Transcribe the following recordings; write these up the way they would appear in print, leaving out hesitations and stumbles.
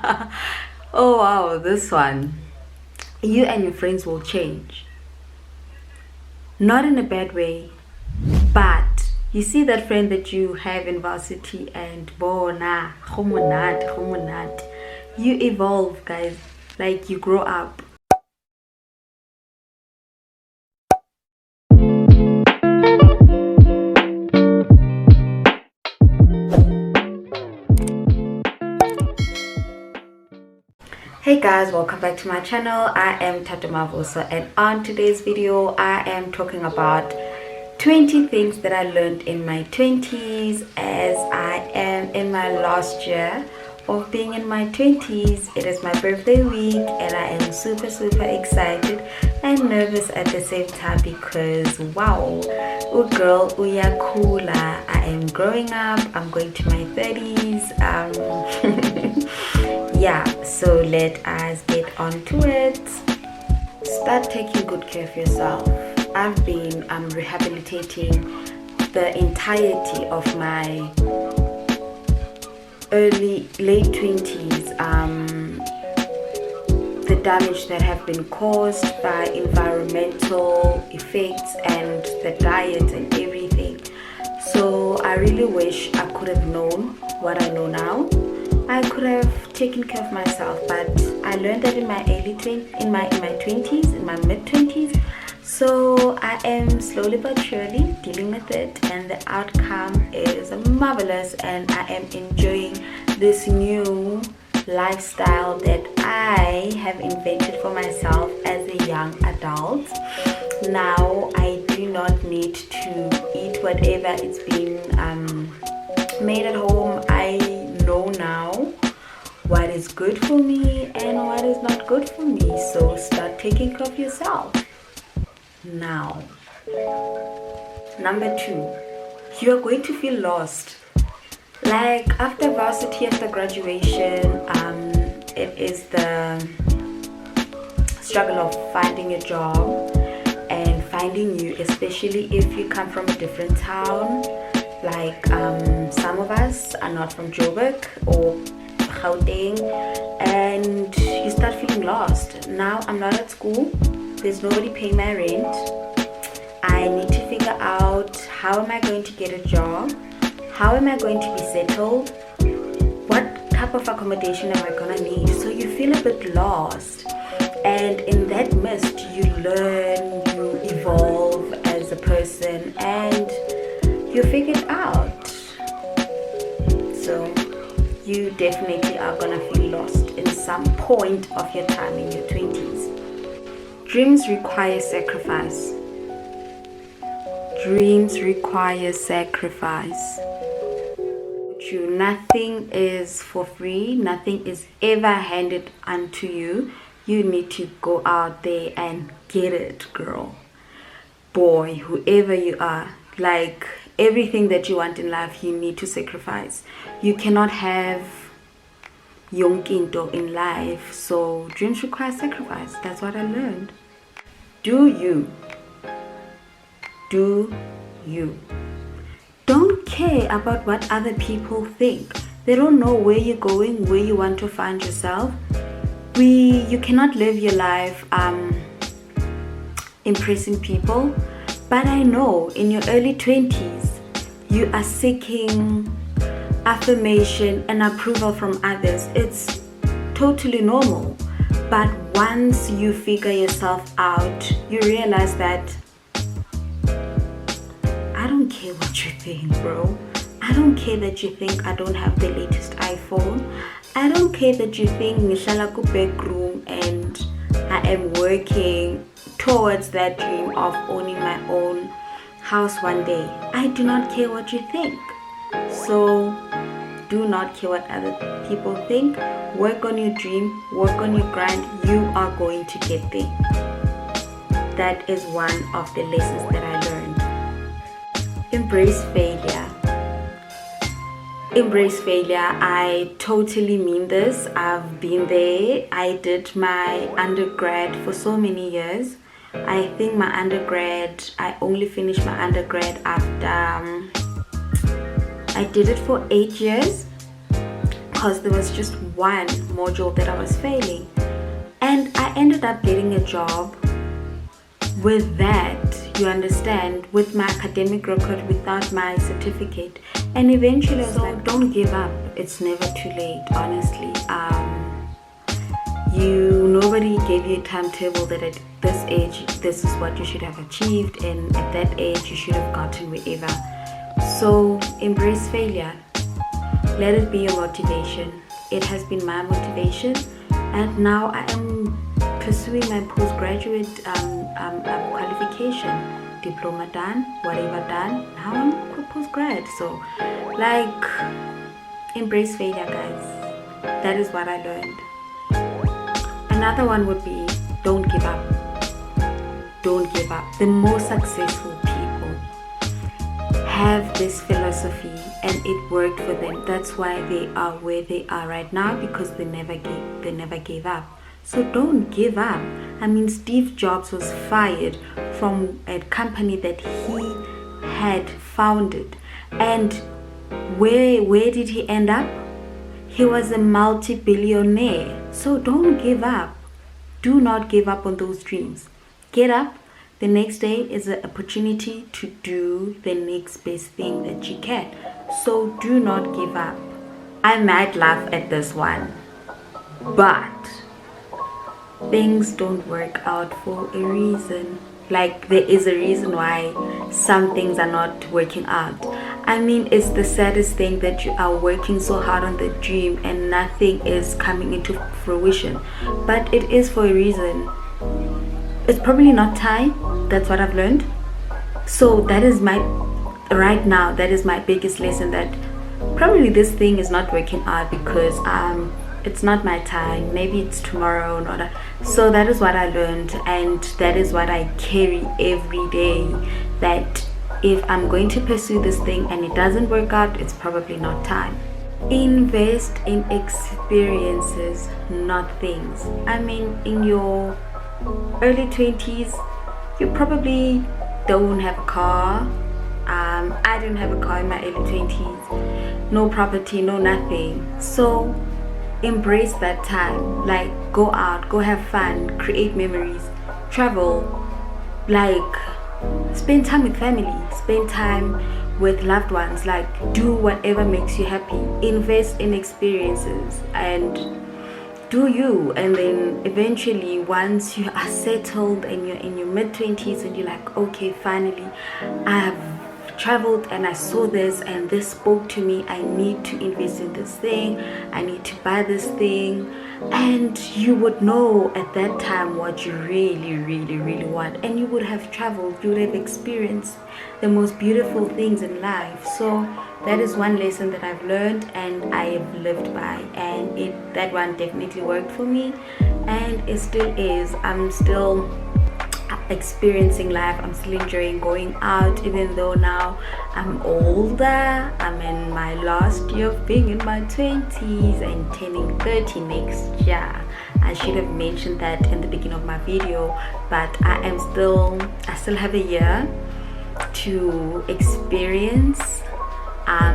Oh wow, this one. You and your friends will change. Not in a bad way, but you see that friend that you have in varsity and bona, you evolve, guys. Like you grow up. Hey guys, welcome back to my channel. I am Tata Mavosa, and on today's video I am talking about 20 things that I learned in my 20s, as I am in my last year of being in my 20s. It is my birthday week and I am super excited and nervous at the same time because wow, oh girl, uyakula. I am growing up. I'm going to my 30s. Yeah, so let us get on to it. Start taking good care of yourself. I've been rehabilitating the entirety of my late 20s, the damage that have been caused by environmental effects and the diet and everything. So I really wish I could have known what I know now. I could have taken care of myself, but I learned that in my mid 20s. So I am slowly but surely dealing with it, and the outcome is marvelous, and I am enjoying this new lifestyle that I have invented for myself as a young adult. Now I do not need to eat whatever it's been made at home. I know now what is good for me and what is not good for me, so start taking care of yourself now. Number 2, you are going to feel lost. Like after varsity, after graduation, it is the struggle of finding a job and finding you, especially if you come from a different town. Like some of us are not from Joburg or Gauteng, and you start feeling lost. Now I'm not at school, there's nobody paying my rent. I need to figure out, how am I going to get a job? How am I going to be settled? What type of accommodation am I gonna need? So you feel a bit lost, and in that mist you learn, you evolve as a person, and you figure it out. So you definitely are gonna feel lost in some point of your time in your 20s. Dreams require sacrifice. Dreams require sacrifice. Nothing is for free. Nothing is ever handed unto you. You need to go out there and get it, girl, boy, whoever you are. Like everything that you want in life, you need to sacrifice. You cannot have yonkinto in life, so dreams require sacrifice. That's what I learned. Do you don't care about what other people think. They don't know where you're going, where you want to find yourself. You cannot live your life impressing people. But I know in your early 20s you are seeking affirmation and approval from others. It's totally normal. But once you figure yourself out, you realize that I don't care what you think, bro. I don't care that you think I don't have the latest iPhone. I don't care that you think nishala ku bedroom and I am working towards that dream of owning my own house one day. I do not care what you think. So do not care what other people think. Work on your dream, work on your grind. You are going to get there. That is one of the lessons that I learned. Embrace failure. Embrace failure. I totally mean this. I've been there. I did my undergrad for so many years. I think I only finished my undergrad after I did it for 8 years, because there was just one module that I was failing, and I ended up getting a job with that, you understand, with my academic record without my certificate. And eventually I was like, don't give up, it's never too late. Honestly, nobody gave you a timetable that at this age this is what you should have achieved, and at that age you should have gotten wherever. So embrace failure, let it be your motivation. It has been my motivation, and now I am pursuing my postgraduate qualification, diploma done, whatever done. Now I'm postgrad. So like, embrace failure, guys. That is what I learned. Another one would be, don't give up. Don't give up. The most successful people have this philosophy, and it worked for them. That's why they are where they are right now, because they never gave up. So don't give up. I mean, Steve Jobs was fired from a company that he had founded, and where did he end up? He was a multi-billionaire. So don't give up. Do not give up on those dreams. Get up. The next day is an opportunity to do the next best thing that you can. So do not give up. I might laugh at this one, but things don't work out for a reason. Like, there is a reason why some things are not working out. I mean, it's the saddest thing that you are working so hard on the dream and nothing is coming into fruition. But it is for a reason. It's probably not time. That's what I've learned. So that is right now, that is my biggest lesson, that probably this thing is not working out because it's not my time. Maybe it's tomorrow. So that is what I learned, and that is what I carry every day, that if I'm going to pursue this thing and it doesn't work out, it's probably not time. Invest in experiences, not things. I mean, in your early 20s, you probably don't have a car. I didn't have a car in my early 20s. No property, no nothing. So embrace that time. Like, go out, go have fun, create memories, travel, like spend time with family, spend time with loved ones, like do whatever makes you happy. Invest in experiences and do you. And then eventually, once you are settled and you're in your mid-20s and you're like, okay, finally I have traveled and I saw this and this spoke to me, I need to invest in this thing, I need to buy this thing, and you would know at that time what you really want, and you would have traveled, you would have experienced the most beautiful things in life. So that is one lesson that I've learned and I have lived by, and that one definitely worked for me, and it still is. I'm still experiencing life, I'm still enjoying going out, even though now I'm older. I'm in my last year of being in my 20s and turning 30 next year. I should have mentioned that in the beginning of my video, but I still have a year to experience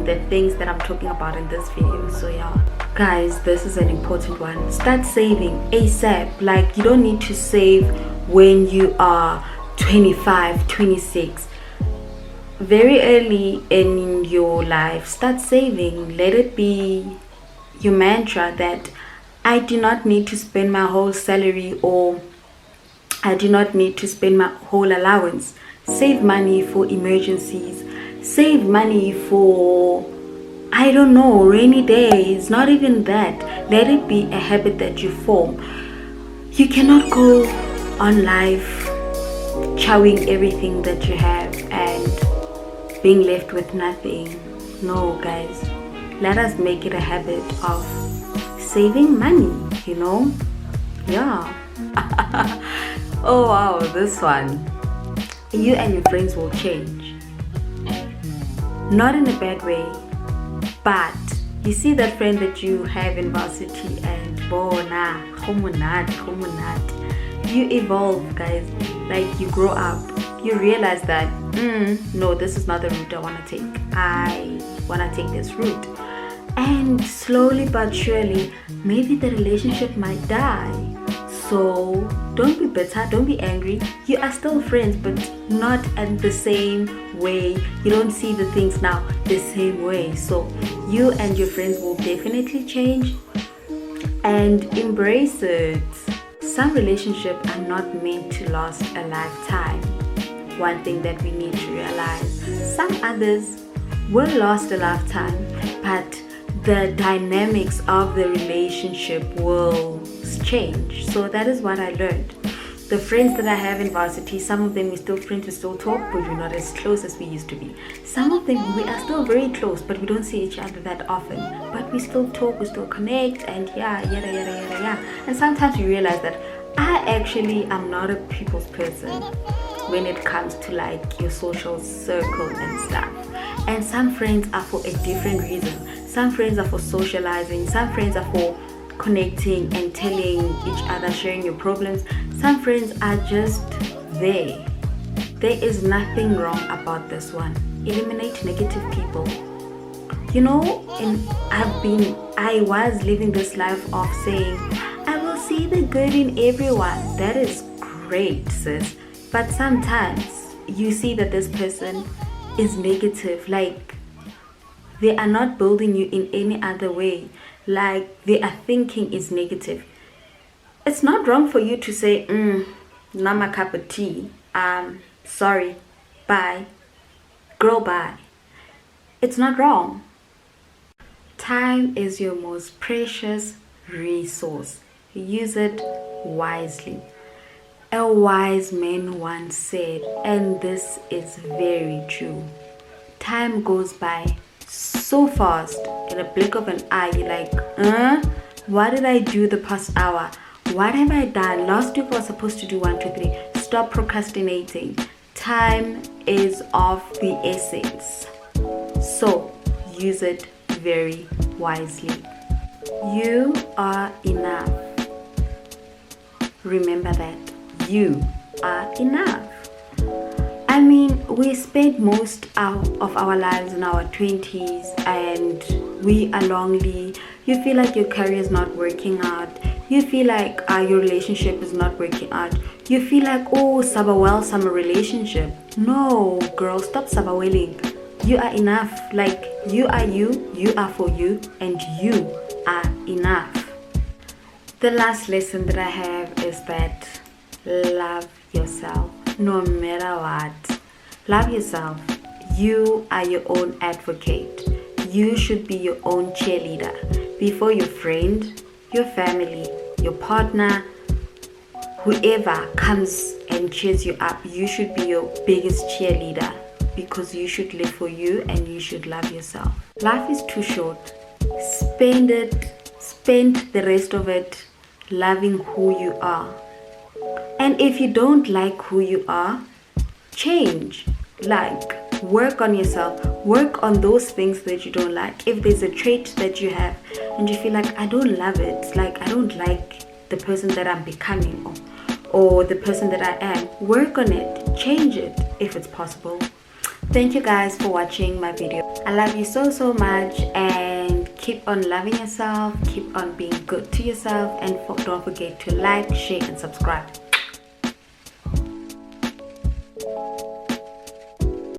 the things that I'm talking about in this video. So yeah, guys, this is an important one. Start saving ASAP. Like, you don't need to save when you are 25, 26. Very early in your life, start saving. Let it be your mantra that I do not need to spend my whole salary, or I do not need to spend my whole allowance. Save money for emergencies. Save money for, I don't know, rainy days. Not even that. Let it be a habit that you form. You cannot go on life chowing everything that you have and being left with nothing. No, guys, let us make it a habit of saving money, you know. Yeah. Oh wow, this one. You and your friends will change, not in a bad way, but you see that friend that you have in varsity and bona, you evolve, guys. Like, you grow up, you realize that no, this is not the route I want to take. I want to take this route. And slowly but surely, maybe the relationship might die. So don't be bitter, don't be angry. You are still friends, but not in the same way. You don't see the things now the same way. So you and your friends will definitely change, and embrace it. Some relationships are not meant to last a lifetime. One thing that we need to realize. Some others will last a lifetime, but the dynamics of the relationship will change. So that is what I learned. The friends that I have in varsity, some of them we're still friends, we still talk, but we're not as close as we used to be. Some of them we are still very close, but we don't see each other that often. But we still talk, we still connect, and yeah. And sometimes you realize that I actually am not a people's person when it comes to like your social circle and stuff. And some friends are for a different reason. Some friends are for socializing, some friends are for connecting and telling each other, sharing your problems. Some friends are just there. There is nothing wrong about this one. Eliminate negative people. You know, I was living this life of saying, I will see the good in everyone. That is great, sis. But sometimes you see that this person is negative, like they are not building you in any other way, like their thinking is negative. It's not wrong for you to say, not my cup of tea, sorry, bye, girl, bye. It's not wrong. Time is your most precious resource. Use it wisely. A wise man once said, and this is very true, time goes by so fast. In a blink of an eye, you're like, what did I do the past hour? What have I done? Last week I was supposed to do 1, 2, 3. Stop procrastinating. Time is of the essence. So use it very wisely. You are enough. Remember that. You are enough. I mean, we spend most of our lives in our 20s and we are lonely. You feel like your career is not working out. You feel like your relationship is not working out. You feel like, oh, sabawell summer relationship. No, girl, stop sabawelling. You are enough. Like, you are you, you are for you, and you are enough. The last lesson that I have is that love yourself no matter what. Love yourself. You are your own advocate. You should be your own cheerleader. Before your friend, your family, your partner, whoever comes and cheers you up, you should be your biggest cheerleader, because you should live for you and you should love yourself. Life is too short. Spend the rest of it loving who you are. And if you don't like who you are, change. Like, work on yourself. Work on those things that you don't like. If there's a trait that you have and you feel like, I don't love it, like I don't like the person that I'm becoming or the person that I am, work on it. Change it if it's possible. Thank you guys for watching my video. I love you so much, and keep on loving yourself, keep on being good to yourself, and don't forget to like, share and subscribe.